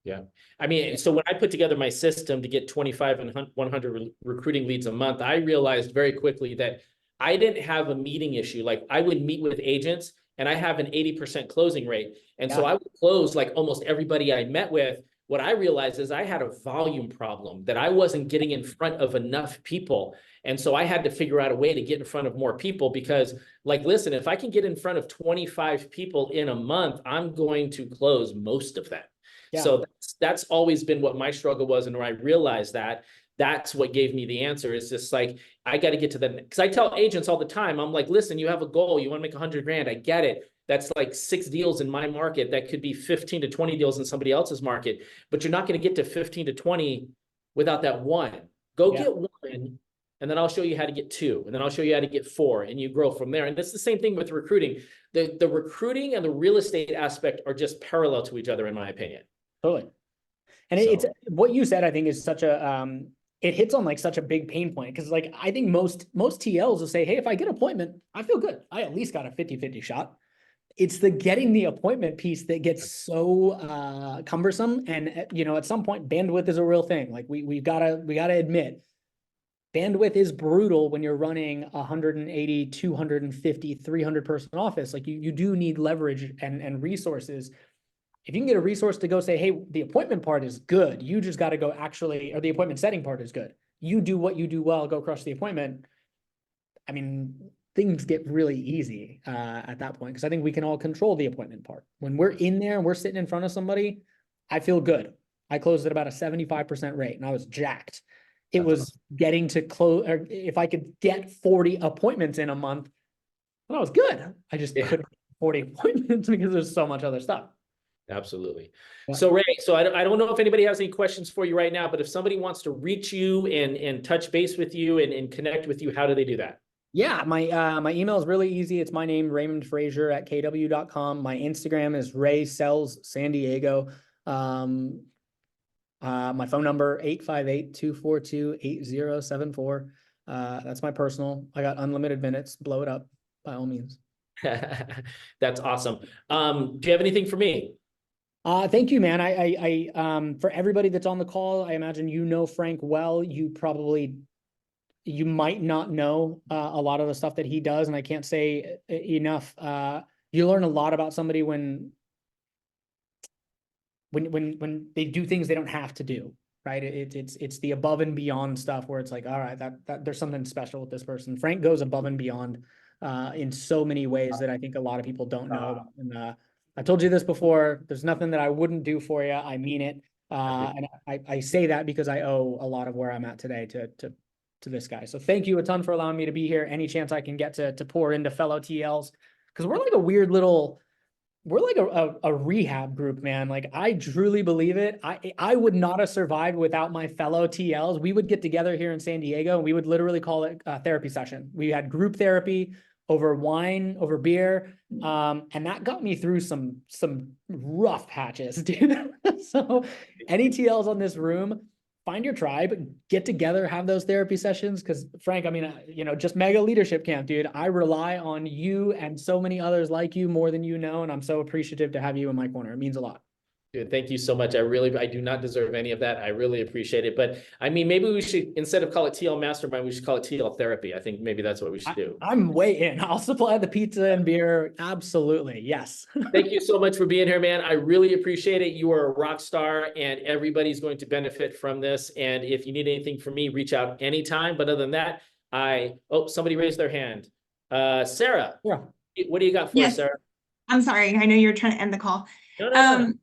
Yeah. I mean, so when I put together my system to get 25 and 100 recruiting leads a month, I realized very quickly that I didn't have a meeting issue. Like I would meet with agents and I have an 80% closing rate. And so I would close like almost everybody I met with. What I realized is I had a volume problem, that I wasn't getting in front of enough people. And so I had to figure out a way to get in front of more people, because like, listen, if I can get in front of 25 people in a month, I'm going to close most of them. Yeah. So that's always been what my struggle was. And where I realized that, that's what gave me the answer. It's just like, I got to get to the, because I tell agents all the time, I'm like, listen, you have a goal, you want to make 100 grand. I get it. That's like 6 deals in my market. That could be 15 to 20 deals in somebody else's market, but you're not going to get to 15 to 20 without that 1. Go get 1. And then I'll show you how to get 2. And then I'll show you how to get 4. And you grow from there. And it's the same thing with recruiting. The recruiting and the real estate aspect are just parallel to each other, in my opinion. Totally. And it's what you said, I think, is such a, it hits on like such a big pain point. Cause like, I think most TLs will say, hey, if I get an appointment, I feel good. I at least got a 50-50 shot. It's the getting the appointment piece that gets so cumbersome. And, at some point, bandwidth is a real thing. Like we gotta admit, bandwidth is brutal when you're running 180, 250, 300 person office. Like you do need leverage and resources. If you can get a resource to go say, hey, the appointment part is good, you just got to go actually, or the appointment setting part is good. You do what you do well, go crush the appointment. I mean, things get really easy at that point, because I think we can all control the appointment part. When we're in there and we're sitting in front of somebody, I feel good. I closed at about a 75% rate and I was jacked. It That's was getting to close, or if I could get 40 appointments in a month, well, that was good. I just Yeah. couldn't get 40 appointments because there's so much other stuff. Absolutely. Yeah. So Ray, so I don't know if anybody has any questions for you right now, but if somebody wants to reach you and touch base with you and connect with you, how do they do that? Yeah, my email is really easy. It's my name, Raymond Frazier at kw.com. My Instagram is Ray Sells San Diego. My phone number, 858-242-8074. That's my personal. I got unlimited minutes. Blow it up by all means. That's awesome. Do you have anything for me? Thank you, man. For everybody that's on the call, I imagine you know Frank well. You might not know a lot of the stuff that he does, and I can't say enough. You learn a lot about somebody when they do things they don't have to do, right? It's the above and beyond stuff where it's like, all right, that there's something special with this person. Frank goes above and beyond in so many ways that I think a lot of people don't know about. And I told you this before. There's nothing that I wouldn't do for you. I mean it, and I say that because I owe a lot of where I'm at today to this guy. So thank you a ton for allowing me to be here. Any chance I can get to pour into fellow TLs, because we're like a weird little. We're like a rehab group, man. Like, I truly believe it. I would not have survived without my fellow TLs. We would get together here in San Diego and we would literally call it a therapy session. We had group therapy over wine, over beer. And that got me through some rough patches, dude. So any TLs on this room, find your tribe, get together, have those therapy sessions. Because Frank, I mean, just mega leadership camp, dude. I rely on you and so many others like you more than you know, and I'm so appreciative to have you in my corner. It means a lot. Dude, thank you so much. I do not deserve any of that. I really appreciate it. But I mean, maybe we should, instead of call it TL Mastermind, we should call it TL Therapy. I think maybe that's what we should do. I'm way in. I'll supply the pizza and beer. Absolutely. Yes. Thank you so much for being here, man. I really appreciate it. You are a rock star and everybody's going to benefit from this. And if you need anything from me, reach out anytime. But other than that, somebody raised their hand. Sarah, Yeah. what do you got for us, Yes. Sarah? I'm sorry. I know you're trying to end the call. No.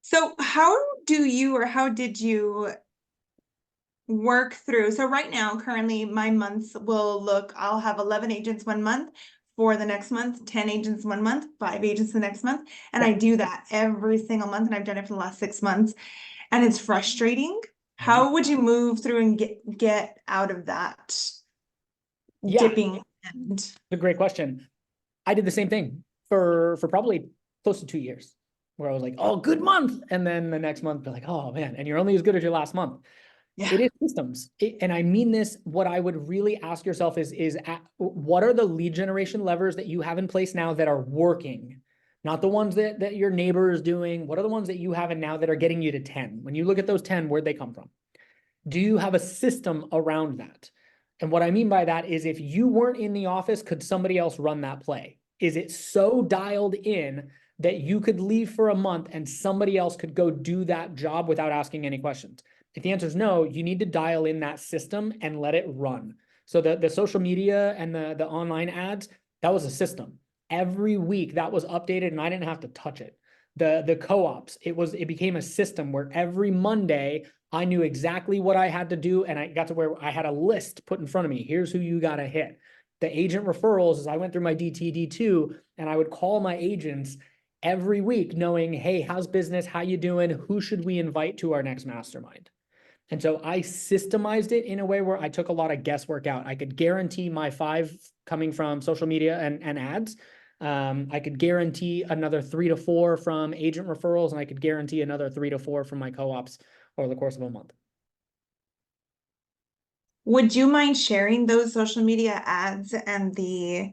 So how did you work through? So right now, currently my months I'll have 11 agents 1 month, for the next month, 10 agents 1 month, 5 agents the next month. And I do that every single month. And I've done it for the last 6 months. And it's frustrating. How would you move through and get out of that dipping end? It's a great question. I did the same thing for probably close to 2 years, where I was like, oh, good month. And then the next month, be like, oh man, and you're only as good as your last month. Yeah. It is systems. And I mean this, what I would really ask yourself is what are the lead generation levers that you have in place now that are working? Not the ones that your neighbor is doing. What are the ones that you have in now that are getting you to 10? When you look at those 10, where'd they come from? Do you have a system around that? And what I mean by that is, if you weren't in the office, could somebody else run that play? Is it so dialed in that you could leave for a month and somebody else could go do that job without asking any questions? If the answer is no, you need to dial in that system and let it run. So the social media and the online ads, that was a system. Every week that was updated and I didn't have to touch it. The co-ops, it became a system where every Monday I knew exactly what I had to do, and I got to where I had a list put in front of me. Here's who you got to hit. The agent referrals, as I went through my DTD2, and I would call my agents every week knowing, hey, how's business? How you doing? Who should we invite to our next mastermind? And so I systemized it in a way where I took a lot of guesswork out. I could guarantee my 5 coming from social media and ads. I could guarantee another 3 to 4 from agent referrals, and I could guarantee another 3 to 4 from my co-ops over the course of a month. Would you mind sharing those social media ads and the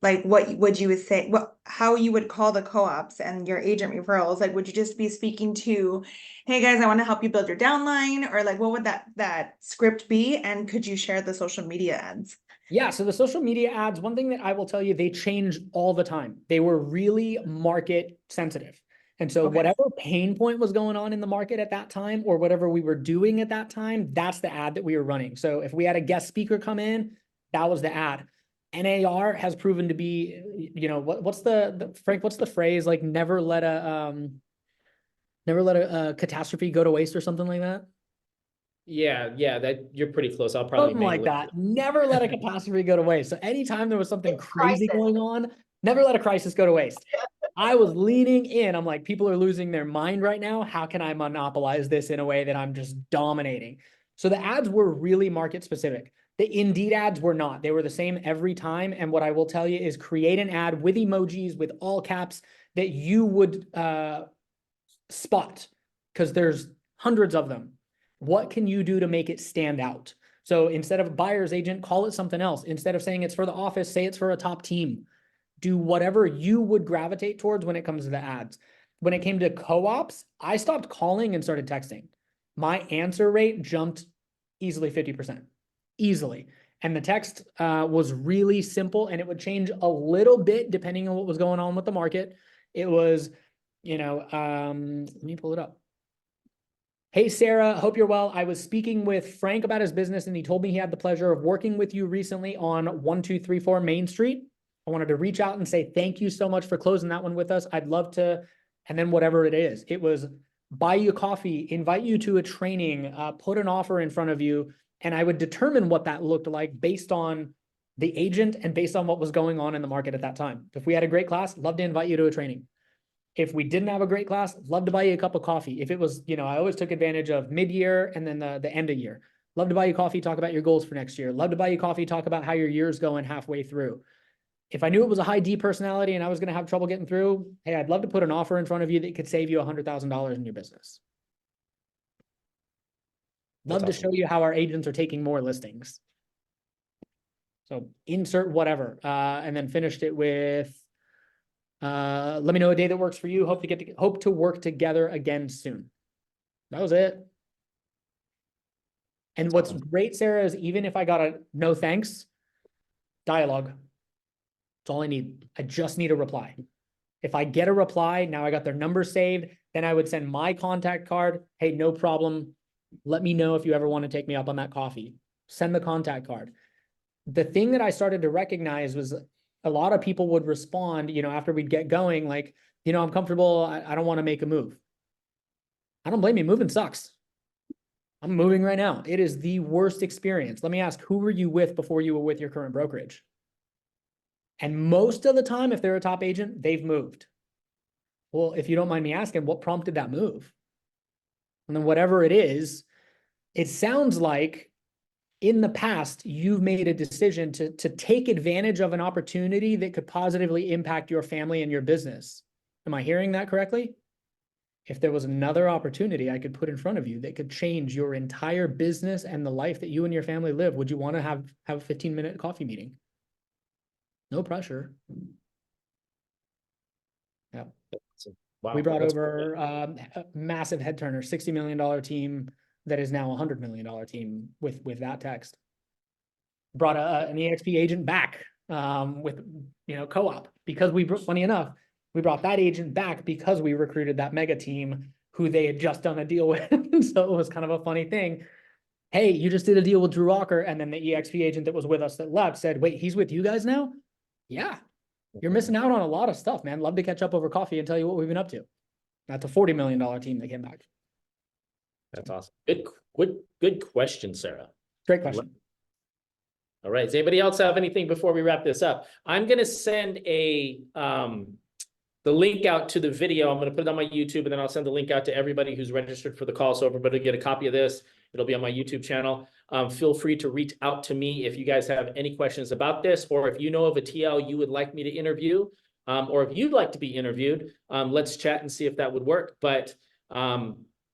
like what would you say, how you would call the co-ops and your agent referrals? Like, would you just be speaking to, hey guys, I want to help you build your downline, or like what would that script be? And could you share the social media ads? Yeah, so the social media ads, one thing that I will tell you, they change all the time. They were really market sensitive. And so whatever pain point was going on in the market at that time, or whatever we were doing at that time, that's the ad that we were running. So if we had a guest speaker come in, that was the ad. NAR has proven to be, what's the Frank, what's the phrase? Like, never let a catastrophe go to waste, or something like that. Yeah, that you're pretty close. I'll probably Something like mangle it. that. Never let a catastrophe go to waste. So anytime there was something crazy Crisis. going on, never let a crisis go to waste. I was leaning in. I'm like, people are losing their mind right now. How can I monopolize this in a way that I'm just dominating? So the ads were really market specific. The Indeed ads were not. They were the same every time. And what I will tell you is create an ad with emojis, with all caps that you would spot, because there's hundreds of them. What can you do to make it stand out? So instead of buyer's agent, call it something else. Instead of saying it's for the office, say it's for a top team. Do whatever you would gravitate towards when it comes to the ads. When it came to co-ops, I stopped calling and started texting. My answer rate jumped easily 50%, easily. And the text was really simple, and it would change a little bit depending on what was going on with the market. It was, let me pull it up. Hey, Sarah, hope you're well. I was speaking with Frank about his business, and he told me he had the pleasure of working with you recently on 1234 Main Street. I wanted to reach out and say thank you so much for closing that one with us. I'd love to, and then whatever it is, it was buy you coffee, invite you to a training, put an offer in front of you, and I would determine what that looked like based on the agent and based on what was going on in the market at that time. If we had a great class, love to invite you to a training. If we didn't have a great class, love to buy you a cup of coffee. If it was, I always took advantage of mid-year and then the end of year. Love to buy you coffee, talk about your goals for next year. Love to buy you coffee, talk about how your year's going halfway through. If I knew it was a high D personality and I was going to have trouble getting through, hey, I'd love to put an offer in front of you that could save you $100,000 in your business. Love to show you how our agents are taking more listings. So insert whatever, and then finished it with, let me know a day that works for you. Hope to work together again soon. That was it. And what's great, Sarah, is even if I got a no thanks, dialogue. That's all I need. I just need a reply. If I get a reply, now I got their number saved, then I would send my contact card. Hey, no problem. Let me know if you ever want to take me up on that coffee. Send the contact card. The thing that I started to recognize was a lot of people would respond, after we'd get going, like, I'm comfortable. I don't want to make a move. I don't blame you. Moving sucks. I'm moving right now. It is the worst experience. Let me ask, who were you with before you were with your current brokerage? And most of the time, if they're a top agent, they've moved. Well, if you don't mind me asking, what prompted that move? And then whatever it is, it sounds like in the past, you've made a decision to take advantage of an opportunity that could positively impact your family and your business. Am I hearing that correctly? If there was another opportunity I could put in front of you that could change your entire business and the life that you and your family live, would you want to have a 15-minute coffee meeting? No pressure. Yeah. Wow, we brought over a massive head turner, $60 million team that is now a $100 million team with that text. Brought an EXP agent back with co-op, because funny enough, we brought that agent back because we recruited that mega team who they had just done a deal with. So it was kind of a funny thing. Hey, you just did a deal with Drew Walker, and then the EXP agent that was with us that left said, wait, he's with you guys now? Yeah. You're missing out on a lot of stuff, man. Love to catch up over coffee and tell you what we've been up to. That's a $40 million team that came back. That's awesome. Good question, Sarah. Great question. All right. Does anybody else have anything before we wrap this up? I'm going to send the link out to the video. I'm going to put it on my YouTube, and then I'll send the link out to everybody who's registered for the call. So everybody get a copy of this. It'll be on my YouTube channel. Feel free to reach out to me if you guys have any questions about this, or if you know of a TL you would like me to interview, or if you'd like to be interviewed, let's chat and see if that would work. But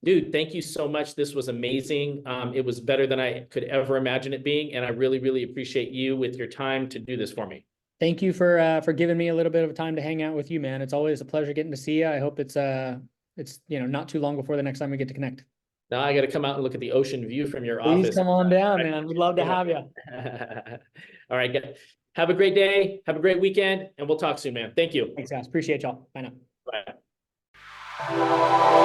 dude, thank you so much. This was amazing. It was better than I could ever imagine it being. And I really, really appreciate you with your time to do this for me. Thank you for giving me a little bit of time to hang out with you, man. It's always a pleasure getting to see you. I hope it's not too long before the next time we get to connect. Now I got to come out and look at the ocean view from your office. Please come on down, man. We'd love to have you. All right, guys. Have a great day. Have a great weekend, and we'll talk soon, man. Thank you. Thanks, guys. Appreciate y'all. Bye now. Bye.